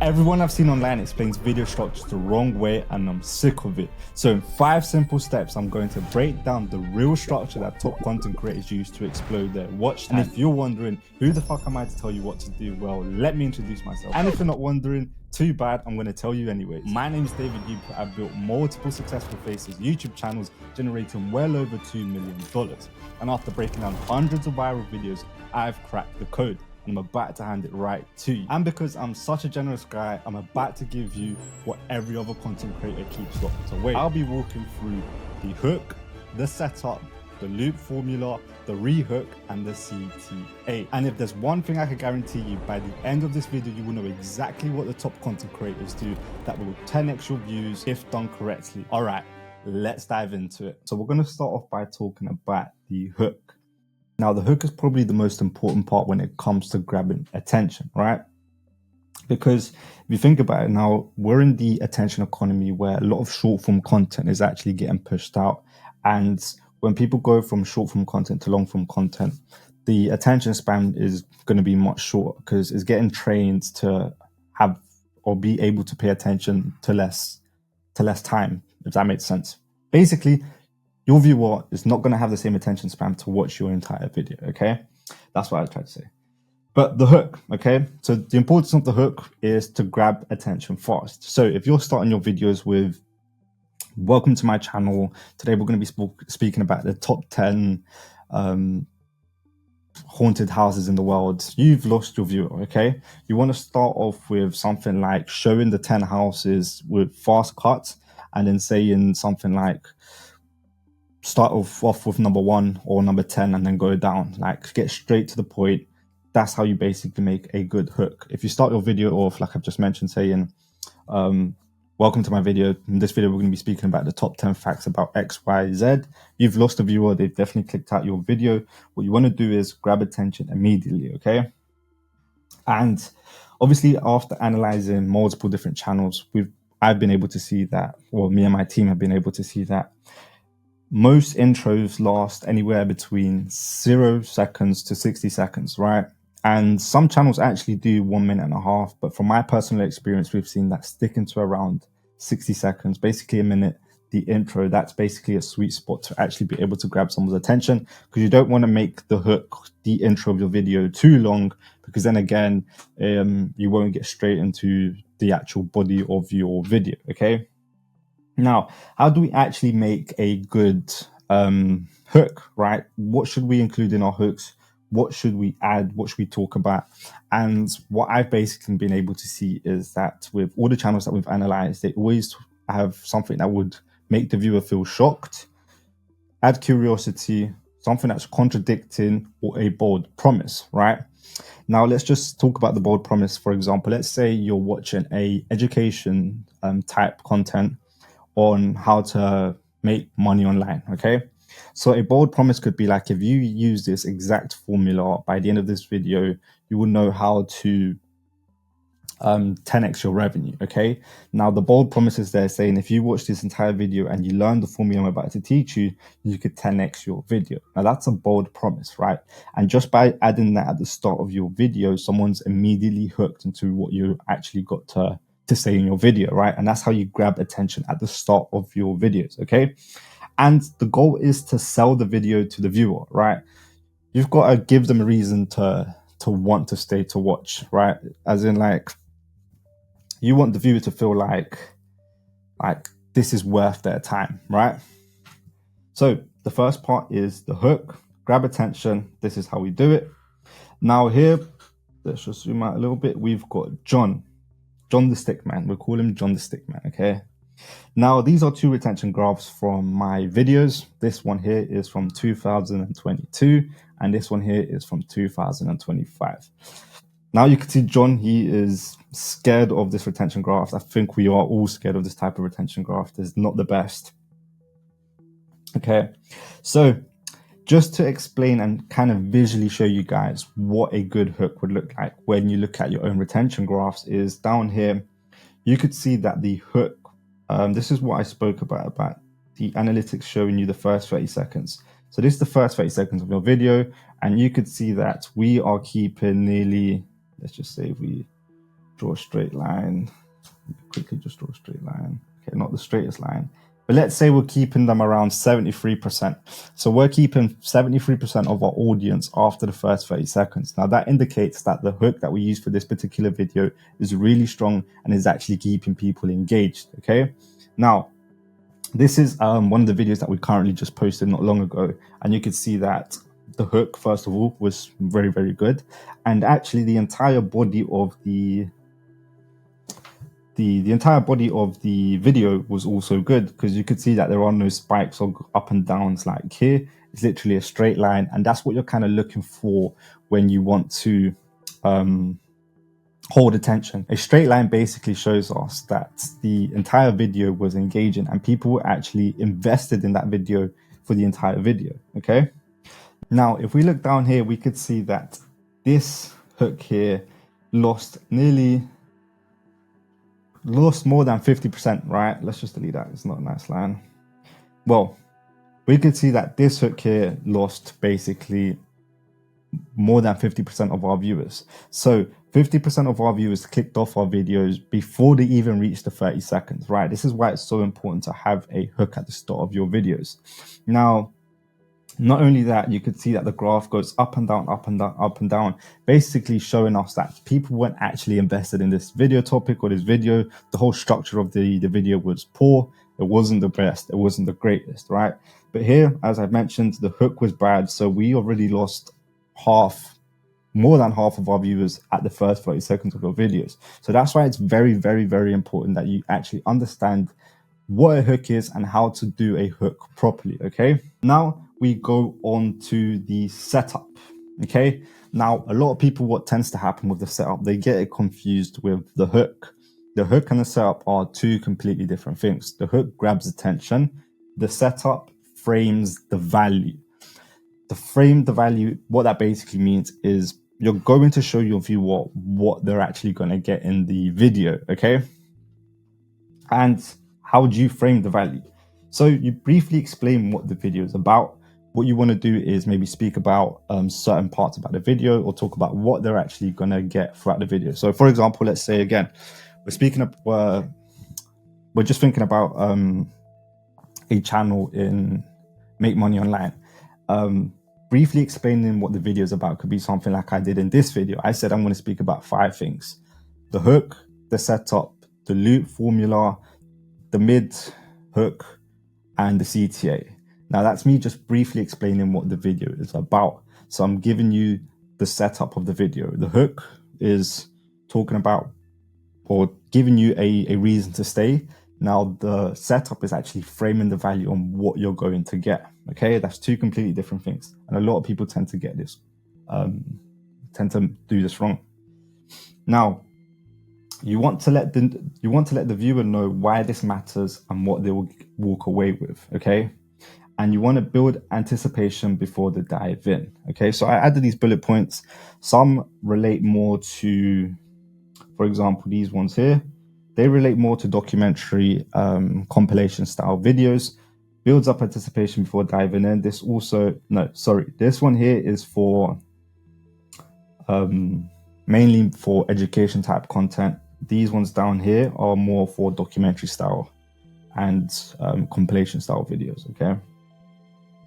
Everyone I've seen online explains video structure the wrong way and I'm sick of it. So in 5 simple steps, I'm going to break down the real structure that top content creators use to explode their watch time. And if you're wondering, who the fuck am I to tell you what to do? Well, let me introduce myself. And if you're not wondering, too bad, I'm going to tell you anyways. My name is David Duper. I've built multiple successful faces, YouTube channels, generating well over $2 million. And after breaking down hundreds of viral videos, I've cracked the code. I'm about to hand it right to you. And because I'm such a generous guy, I'm about to give you what every other content creator keeps locked away. I'll be walking through the hook, the setup, the loop formula, the rehook, and the CTA. And if there's one thing I can guarantee you, by the end of this video, you will know exactly what the top content creators do that will 10x your views if done correctly. All right, let's dive into it. So we're going to start off by talking about the hook. Now, the hook is probably the most important part when it comes to grabbing attention, right? Because if you think about it now, we're in the attention economy where a lot of short form content is actually getting pushed out. And when people go from short form content to long form content, the attention span is going to be much shorter because it's getting trained to have or be able to pay attention to less time, if that makes sense. Basically, your viewer is not going to have the same attention span to watch your entire video, okay? That's what I tried to say. But the hook, okay? So the importance of the hook is to grab attention fast. So if you're starting your videos with, welcome to my channel, today we're going to be speaking about the top 10 haunted houses in the world, you've lost your viewer, okay? You want to start off with something like showing the 10 houses with fast cuts and then saying something like, start off with number 1 or number 10 and then go down, like get straight to the point. That's how you basically make a good hook. If you start your video off, like I've just mentioned, saying, welcome to my video. In this video, we're going to be speaking about the top 10 facts about X, Y, Z. You've lost a viewer. They've definitely clicked out your video. What you want to do is grab attention immediately, okay? And obviously, after analyzing multiple different channels, I've been able to see that, or me and my team have been able to see that most intros last anywhere between 0 seconds to 60 seconds, right? And some channels actually do 1.5 minutes, but from my personal experience, we've seen that sticking to around 60 seconds, basically a minute, the intro, that's basically a sweet spot to actually be able to grab someone's attention, because you don't want to make the hook, the intro of your video too long, because then again, you won't get straight into the actual body of your video, okay? Now, how do we actually make a good hook, right? What should we include in our hooks? What should we add? What should we talk about? And what I've basically been able to see is that with all the channels that we've analyzed, they always have something that would make the viewer feel shocked, add curiosity, something that's contradicting, or a bold promise, right? Now, let's just talk about the bold promise. For example, let's say you're watching a education type content on how to make money online, okay? So a bold promise could be like, if you use this exact formula, by the end of this video, you will know how to 10x your revenue, okay? Now, the bold promise is there saying, if you watch this entire video and you learn the formula I'm about to teach you, you could 10x your video. Now, that's a bold promise, right? And just by adding that at the start of your video, someone's immediately hooked into what you actually got to say in your video, right? And that's how you grab attention at the start of your videos, okay? And the goal is to sell the video to the viewer, right? You've got to give them a reason to want to stay to watch, right? As in, like, you want the viewer to feel like this is worth their time, right? So the first part is the hook, grab attention. This is how we do it. Now here, let's just zoom out a little bit. We've got John the Stickman. We'll call him John the Stickman, okay? Now, these are 2 retention graphs from my videos. This one here is from 2022, and this one here is from 2025. Now you can see John, he is scared of this retention graph. I think we are all scared of this type of retention graph. It's not the best. Okay, so just to explain and kind of visually show you guys what a good hook would look like when you look at your own retention graphs, is down here, you could see that the hook, this is what I spoke about the analytics showing you the first 30 seconds. So this is the first 30 seconds of your video, and you could see that we are keeping nearly, let's just say we draw a straight line. Quickly just draw a straight line. Okay, not the straightest line. But let's say we're keeping them around 73%. So we're keeping 73% of our audience after the first 30 seconds. Now that indicates that the hook that we use for this particular video is really strong and is actually keeping people engaged, okay? Now, this is one of the videos that we currently just posted not long ago. And you can see that the hook, first of all, was very, very good. And actually the entire body of the entire body of the video was also good, because you could see that there are no spikes or up and downs like here. It's literally a straight line, and that's what you're kind of looking for when you want to hold attention. A straight line basically shows us that the entire video was engaging and people were actually invested in that video for the entire video, okay? Now, if we look down here, we could see that this hook here lost more than 50%, right? Let's just delete that. It's not a nice line. Well, we could see that this hook here lost basically more than 50% of our viewers. So 50% of our viewers clicked off our videos before they even reached the 30 seconds, right? This is why it's so important to have a hook at the start of your videos. Now, not only that, you could see that the graph goes up and down, up and down, up and down, basically showing us that people weren't actually invested in this video topic or this video. The whole structure of the video was poor. It wasn't the best. It wasn't the greatest, right? But here, as I mentioned, the hook was bad. So we already lost more than half of our viewers at the first 30 seconds of your videos. So that's why it's very, very, very important that you actually understand what a hook is and how to do a hook properly, okay? Now we go on to the setup, okay? Now, a lot of people, what tends to happen with the setup, they get it confused with the hook. The hook and the setup are two completely different things. The hook grabs attention. The setup frames the value. To frame the value, what that basically means is you're going to show your viewer what they're actually going to get in the video, okay? And how do you frame the value? So you briefly explain what the video is about. What you want to do is maybe speak about certain parts about the video, or talk about what they're actually going to get throughout the video. So for example, let's say again, we're just thinking about a channel in Make Money Online. Briefly explaining what the video is about could be something like I did in this video. I said I'm going to speak about 5 things: the hook, the setup, the loop formula, the mid hook, and the CTA. Now that's me just briefly explaining what the video is about. So I'm giving you the setup of the video. The hook is talking about or giving you a reason to stay. Now the setup is actually framing the value on what you're going to get. Okay, that's two completely different things, and a lot of people tend to get this, tend to do this wrong. Now, you want to let the viewer know why this matters and what they will walk away with. Okay, and you want to build anticipation before they dive in. Okay, so I added these bullet points. Some relate more to, for example, these ones here. They relate more to documentary compilation style videos. Builds up anticipation before diving in. This one here is for mainly for education type content. These ones down here are more for documentary style and compilation style videos, okay?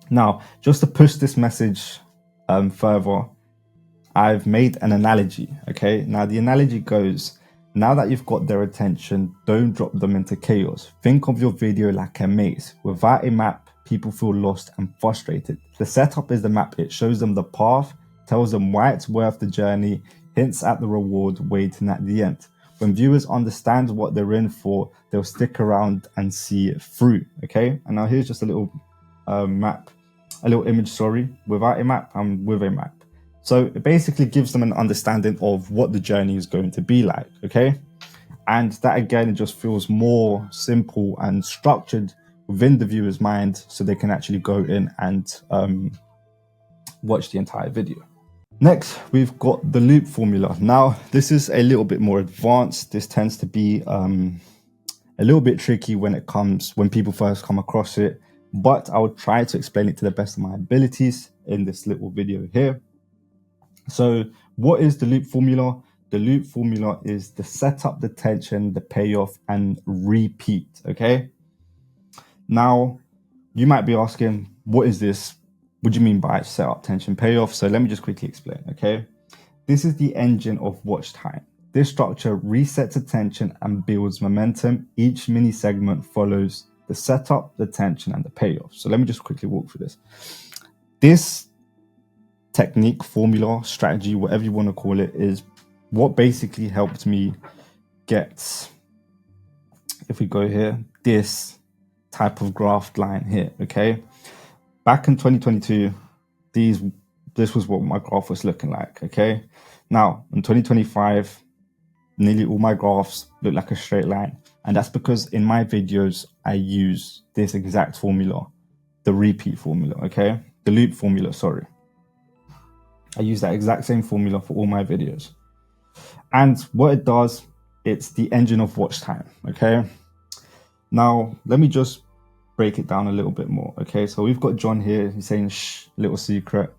Now, just to push this message further, I've made an analogy, okay? Now, the analogy goes, now that you've got their attention, don't drop them into chaos. Think of your video like a maze. Without a map, people feel lost and frustrated. The setup is the map. It shows them the path, tells them why it's worth the journey, hints at the reward waiting at the end. When viewers understand what they're in for, they'll stick around and see it through, okay? And now here's just a little map, a little image, sorry. Without a map, I'm with a map. So it basically gives them an understanding of what the journey is going to be like, okay? And that, again, it just feels more simple and structured within the viewer's mind, so they can actually go in and watch the entire video. Next, we've got the loop formula. Now, this is a little bit more advanced. This tends to be a little bit tricky when people first come across it, but I will try to explain it to the best of my abilities in this little video here. So what is the loop formula? the loop formula is the setup, the tension, the payoff, and repeat. Okay. Now, you might be asking, what is this? What do you mean by setup, tension, payoff? So let me just quickly explain. Okay. This is the engine of watch time. This structure resets attention and builds momentum. Each mini segment follows the setup, the tension, and the payoff. So let me just quickly walk through this. This technique, formula, strategy, whatever you want to call it, is what basically helped me get, if we go here, this type of graphed line here. Okay. Back in 2022, this was what my graph was looking like. Okay. Now in 2025, nearly all my graphs look like a straight line. And that's because in my videos, I use this exact formula, the repeat formula, okay? The loop formula, sorry. I use that exact same formula for all my videos. And what it does, it's the engine of watch time, okay? Now, let me just break it down a little bit more, okay? So we've got John here, he's saying, shh, little secret.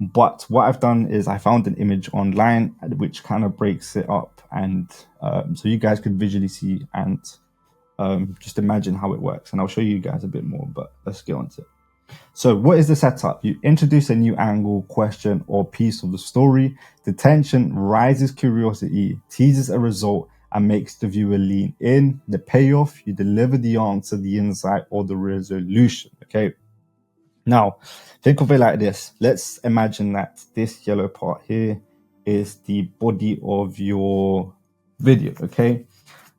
But what I've done is I found an image online which kind of breaks it up, and so you guys could visually see and just imagine how it works. And I'll show you guys a bit more, but let's get on to it. So what is the setup? You introduce a new angle, question, or piece of the story. The tension rises curiosity, teases a result, and makes the viewer lean in. The payoff, you deliver the answer, the insight, or the resolution, okay? Now, think of it like this. Let's imagine that this yellow part here is the body of your video, okay?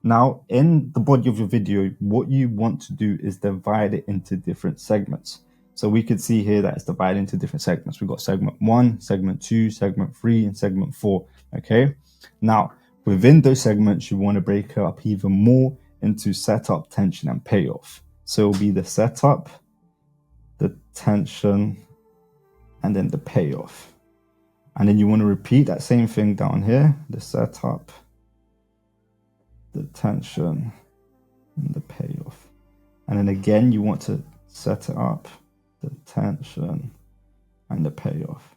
Now, in the body of your video, what you want to do is divide it into different segments. So we could see here that it's divided into different segments. We've got segment 1, segment 2, segment 3, and segment 4, okay? Now, within those segments, you want to break it up even more into setup, tension, and payoff. So it'll be the setup, the tension, and then the payoff. And then you want to repeat that same thing down here, the setup, the tension, and the payoff. And then again, you want to set it up, the tension, and the payoff.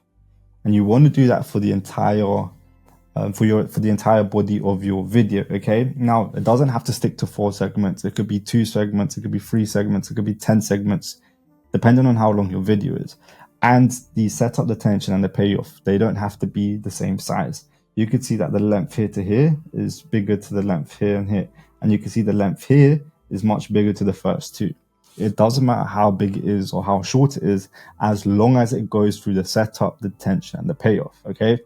And you want to do that for the entire for the entire body of your video, okay? Now, it doesn't have to stick to 4 segments. It could be 2 segments, it could be 3 segments, it could be 10 segments, depending on how long your video is. And the setup, the tension, and the payoff, they don't have to be the same size. You could see that the length here to here is bigger to the length here and here. And you can see the length here is much bigger to the first 2. It doesn't matter how big it is or how short it is, as long as it goes through the setup, the tension, and the payoff, okay?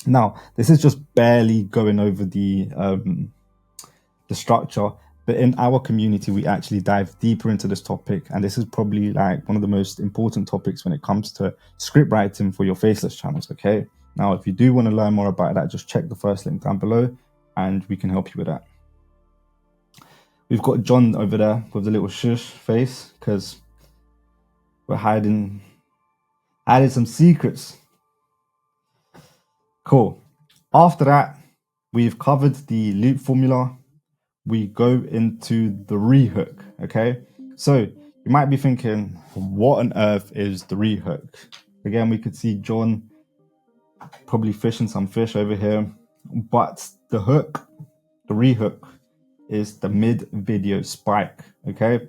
Now, this is just barely going over the structure, but in our community, we actually dive deeper into this topic. And this is probably like one of the most important topics when it comes to script writing for your faceless channels, okay? Now, if you do want to learn more about that, just check the first link down below and we can help you with that. We've got John over there with the little shush face because we're hiding some secrets. Cool. After that, we've covered the loop formula. We go into the rehook, okay? So you might be thinking, what on earth is the rehook? Again, we could see John probably fishing some fish over here, but the hook, the rehook, is the mid-video spike, okay?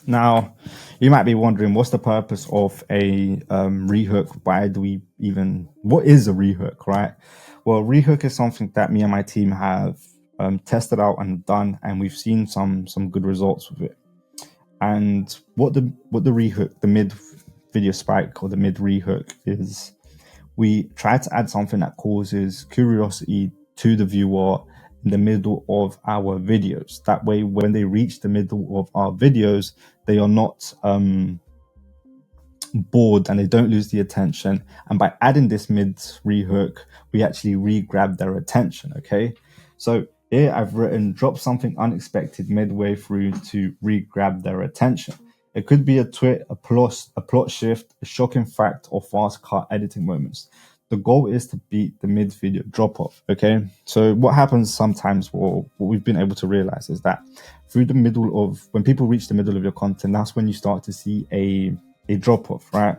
Now, you might be wondering, what's the purpose of a rehook? Why do we even, what is a rehook, right? Well, rehook is something that me and my team have tested out and done, and we've seen some good results with it. And what the rehook, the mid-video spike or the mid-rehook is, we try to add something that causes curiosity to the viewer in the middle of our videos. That way, when they reach the middle of our videos, they are not bored and they don't lose the attention. And by adding this mid rehook, we actually re-grab their attention, okay? So here I've written, drop something unexpected midway through to re-grab their attention. It could be a twist, a plot shift, a shocking fact, or fast cut editing moments. The goal is to beat the mid-video drop-off, okay? So what happens sometimes, or what we've been able to realize, is that through the middle of, when people reach the middle of your content, that's when you start to see a drop-off, right?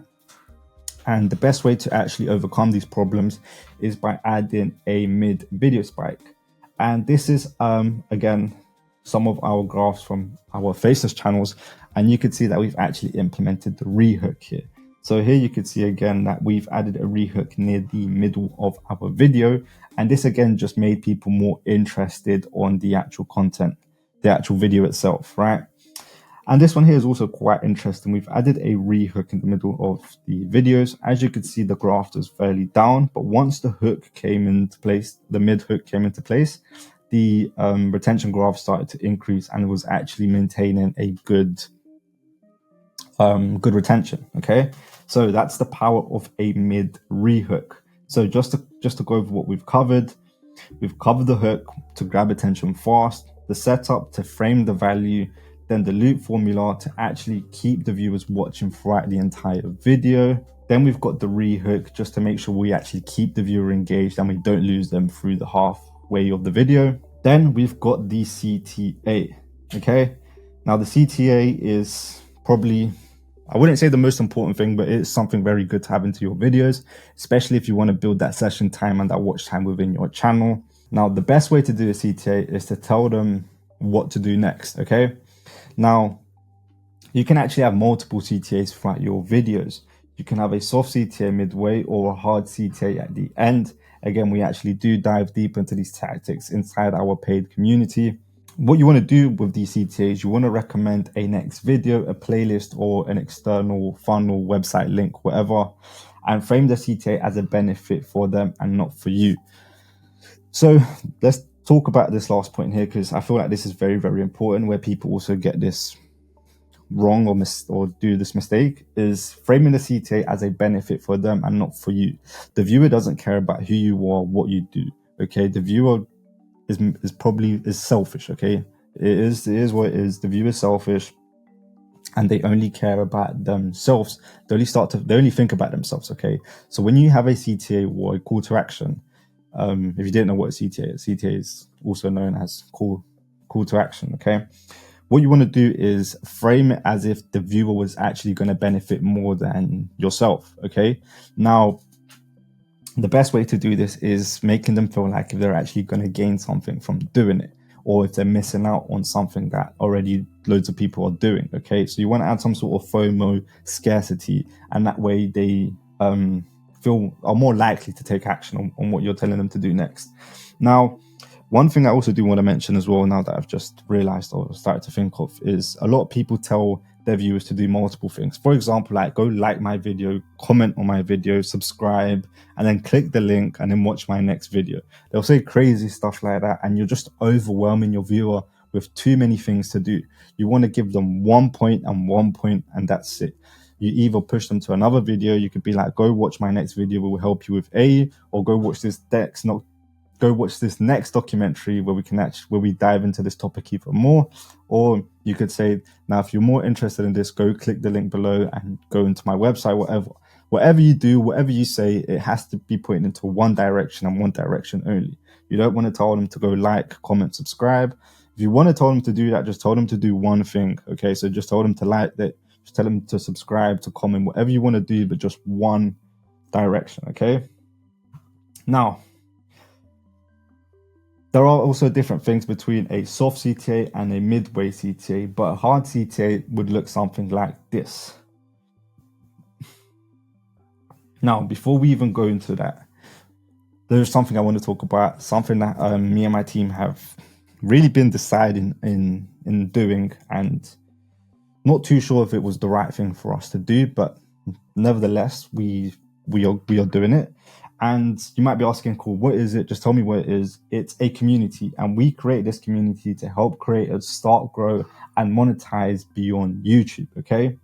And the best way to actually overcome these problems is by adding a mid video spike. And this is, again, some of our graphs from our faceless channels. And you can see that we've actually implemented the rehook here. So here you can see again that we've added a rehook near the middle of our video. And this again just made people more interested on the actual content, the actual video itself, right? And this one here is also quite interesting. We've added a rehook in the middle of the videos. As you can see, the graph is fairly down, but once the hook came into place, the mid hook came into place, the retention graph started to increase and was actually maintaining a good retention. Okay, so that's the power of a mid rehook. So just to go over what we've covered the hook to grab attention fast, the setup to frame the value, then the loop formula to actually keep the viewers watching throughout the entire video. Then we've got the rehook just to make sure we actually keep the viewer engaged and we don't lose them through the halfway of the video. Then we've got the CTA. Okay, now the CTA is probably, I wouldn't say the most important thing, but it's something very good to have into your videos, especially if you want to build that session time and that watch time within your channel. Now, the best way to do a CTA is to tell them what to do next, okay? Now, you can actually have multiple CTAs throughout your videos. You can have a soft CTA midway or a hard CTA at the end. Again, we actually do dive deep into these tactics inside our paid community. What you want to do with these CTAs, you want to recommend a next video, a playlist, or an external funnel, website link, whatever, and frame the CTA as a benefit for them and not for you. So let's talk about this last point here, because I feel like this is very, very important, where people also get this wrong or do this mistake, is framing the CTA as a benefit for them and not for you. The viewer doesn't care about who you are, what you do. Okay, the viewer is probably selfish. Okay, it is what it is. The viewer is selfish, and they only care about themselves. They only think about themselves. Okay, so when you have a CTA or a call to action, if you didn't know what a CTA is, CTA is also known as call to action. Okay, what you want to do is frame it as if the viewer was actually going to benefit more than yourself. Okay, now the best way to do this is making them feel like if they're actually going to gain something from doing it, or if they're missing out on something that already loads of people are doing. Okay, so you want to add some sort of FOMO, scarcity, and that way they are more likely to take action on what you're telling them to do next. Now, one thing I also do want to mention as well, now that I've just realized or started to think of, is a lot of people tell their viewers to do multiple things. For example, like go like my video, comment on my video, subscribe, and then click the link and then watch my next video. They'll say crazy stuff like that, and you're just overwhelming your viewer with too many things to do. You want to give them one point, and that's it. You either push them to another video. You could be like, go watch my next video, will help you with A, or go watch this next documentary where we dive into this topic even more. Or you could say, now if you're more interested in this, go click the link below and go into my website. Whatever you do, whatever you say, it has to be pointing into one direction and one direction only. You don't want to tell them to go like, comment, subscribe. If you want to tell them to do that, just tell them to do one thing. Okay, so just tell them to like that, just tell them to subscribe, to comment, whatever you want to do, but just one direction. Okay, now there are also different things between a soft CTA and a midway CTA, but a hard CTA would look something like this. Now, before we even go into that, there's something I want to talk about, something that me and my team have really been deciding in doing, and not too sure if it was the right thing for us to do, but nevertheless, we are doing it. And you might be asking, cool, what is it? Just tell me what it is. It's a community, and we create this community to help creators start, grow, and monetize beyond YouTube. Okay.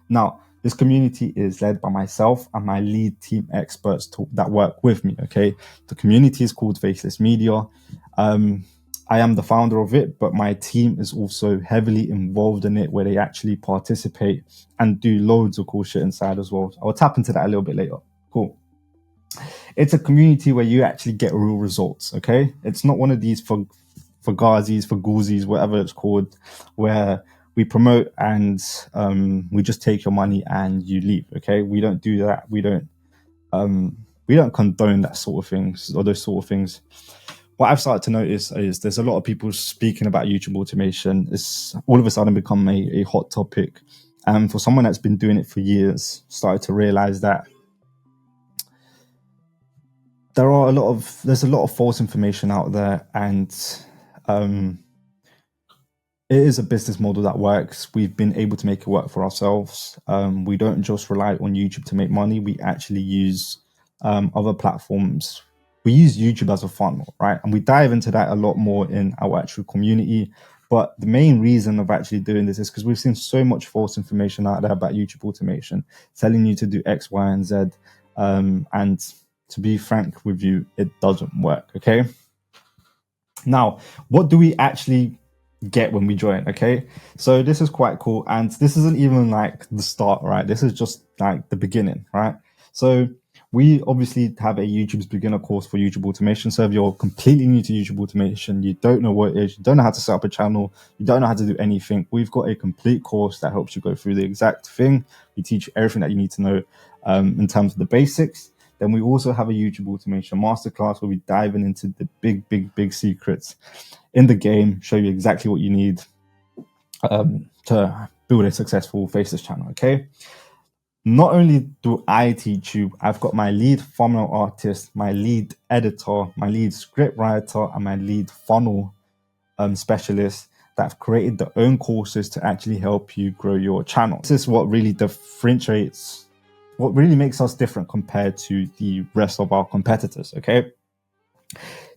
Now, this community is led by myself and my lead team experts that work with me. Okay. The community is called Faceless Media. I am the founder of it, but my team is also heavily involved in it, where they actually participate and do loads of cool shit inside as well. I'll tap into that a little bit later. Cool. It's a community where you actually get real results. Okay. It's not one of these Fugazis, whatever it's called, where we promote and we just take your money and you leave. Okay. We don't do that. We don't We don't condone that sort of things or those sort of things. What I've started to notice is there's a lot of people speaking about YouTube automation. It's all of a sudden become a hot topic. And for someone that's been doing it for years, started to realize that there's a lot of false information out there, and it is a business model that works. We've been able to make it work for ourselves. We don't just rely on YouTube to make money. We actually use other platforms. We use YouTube as a funnel, right? And we dive into that a lot more in our actual community. But the main reason of actually doing this is because we've seen so much false information out there about YouTube automation, telling you to do X, Y, and Z. And to be frank with you, it doesn't work, okay? Now, what do we actually get when we join? Okay, so this is quite cool, and this isn't even like the start, right? This is just like the beginning, right? So we obviously have a YouTube's beginner course for YouTube automation. So if you're completely new to YouTube automation, you don't know what it is, you don't know how to set up a channel, you don't know how to do anything, we've got a complete course that helps you go through the exact thing. We teach you everything that you need to know in terms of the basics. Then we also have a YouTube automation masterclass where we dive into the big secrets in the game, show you exactly what you need to build a successful faceless channel, okay? Not only do I teach you, I've got my lead thumbnail artist, my lead editor, my lead script writer, and my lead funnel specialist that have created their own courses to actually help you grow your channel. This is what really differentiates, what really makes us different compared to the rest of our competitors, okay?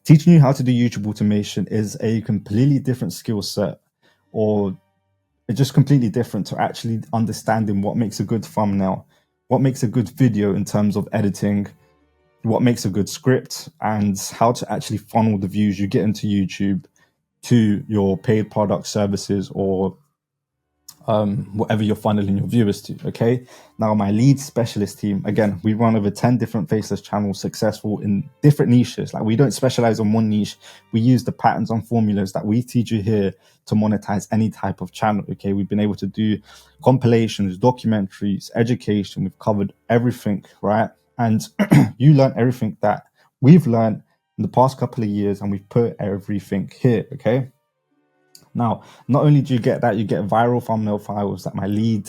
Teaching you how to do YouTube automation is a completely different skill set, or it's just completely different to actually understanding what makes a good thumbnail, what makes a good video in terms of editing, what makes a good script, and how to actually funnel the views you get into YouTube to your paid product services or whatever you're funneling your viewers to, okay? Now, my lead specialist team, again, we run over 10 different faceless channels successful in different niches. Like, we don't specialize on one niche. We use the patterns and formulas that we teach you here to monetize any type of channel, okay? We've been able to do compilations, documentaries, education. We've covered everything, right? And you learn everything that we've learned in the past couple of years, and we've put everything here, okay? Now, not only do you get that, you get viral thumbnail files that my lead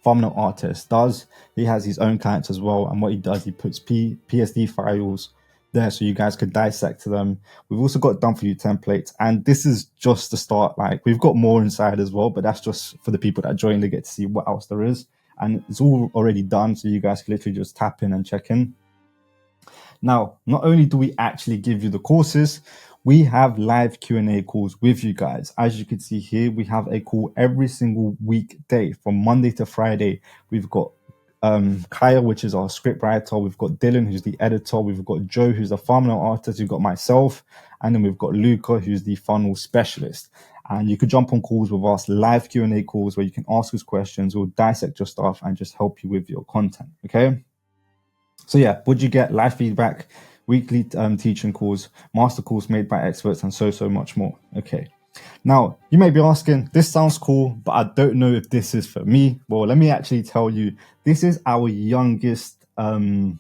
thumbnail artist does. He has his own clients as well, and what he does, he puts PSD files there so you guys could dissect them. We've also got done for you templates, and this is just the start. Like, we've got more inside as well, but that's just for the people that join to get to see what else there is, and it's all already done, so you guys can literally just tap in and check in. Now, not only do we actually give you the courses, we have live Q&A calls with you guys. As you can see here, we have a call every single weekday from Monday to Friday. We've got Kaya, which is our script writer. We've got Dylan, who's the editor. We've got Joe, who's the thumbnail artist. We've got myself. And then we've got Luca, who's the funnel specialist. And you could jump on calls with us, live Q&A calls where you can ask us questions. We'll dissect your stuff and just help you with your content, okay? So yeah, would you get live feedback, weekly teaching calls, master calls made by experts, and so much more. Okay. Now, you may be asking, this sounds cool, but I don't know if this is for me. Well, let me actually tell you, this is our youngest, the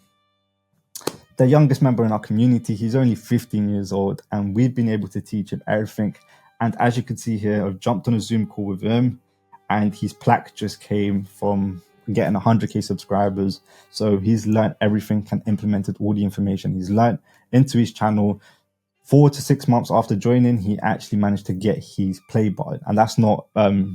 youngest member in our community. He's only 15 years old, and we've been able to teach him everything. And as you can see here, I've jumped on a Zoom call with him, and his plaque just came from getting 100k subscribers. So he's learned everything and implemented all the information he's learned into his channel. 4 to 6 months after joining, he actually managed to get his play button, and that's not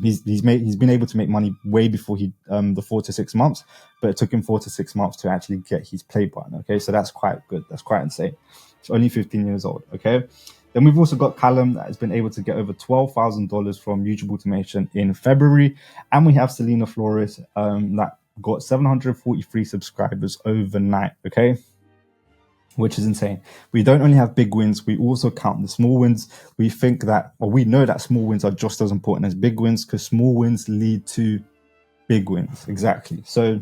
he's been able to make money way before he the 4 to 6 months, but it took him 4 to 6 months to actually get his play button. Okay, so that's quite good. That's quite insane. He's only 15 years old. Okay. Then we've also got Callum that has been able to get over $12,000 from YouTube automation in February. And we have Selena Flores that got 743 subscribers overnight, okay? Which is insane. We don't only have big wins, we also count the small wins. We think that, or we know that small wins are just as important as big wins, because small wins lead to big wins. Exactly. So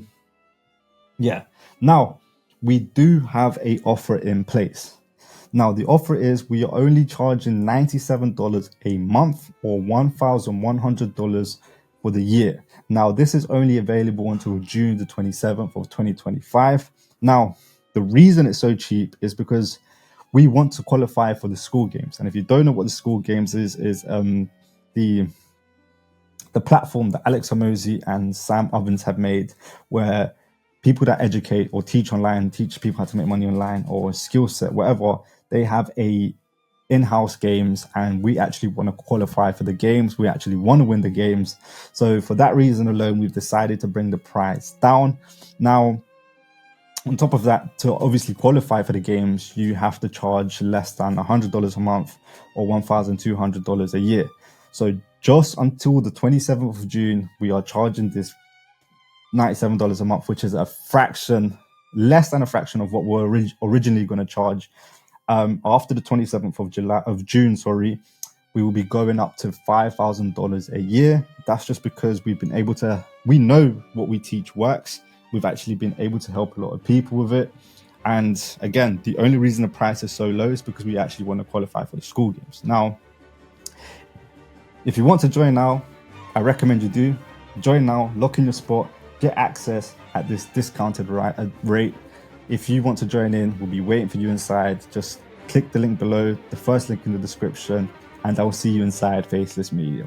yeah. Now, we do have an offer in place. Now, the offer is we are only charging $97 a month or $1,100 for the year. Now, this is only available until June the 27th of 2025. Now, the reason it's so cheap is because we want to qualify for the school games. And if you don't know what the school games is the platform that Alex Hormozy and Sam Ovens have made, where people that educate or teach online, teach people how to make money online, or skill set, whatever, they have a in-house games, and we actually want to qualify for the games. We actually want to win the games. So for that reason alone, we've decided to bring the price down. Now, on top of that, to obviously qualify for the games, you have to charge less than $100 a month or $1,200 a year. So just until the 27th of June, we are charging this $97 a month, which is a fraction, less than a fraction of what we're originally going to charge. After the 27th of June, we will be going up to $5,000 a year. That's just because we know what we teach works. We've actually been able to help a lot of people with it. And again, the only reason the price is so low is because we actually want to qualify for the school games. Now, if you want to join now, I recommend you do. Join now, lock in your spot, get access at this discounted rate. If you want to join in, we'll be waiting for you inside. Just click the link below, the first link in the description, and I will see you inside Faceless Media.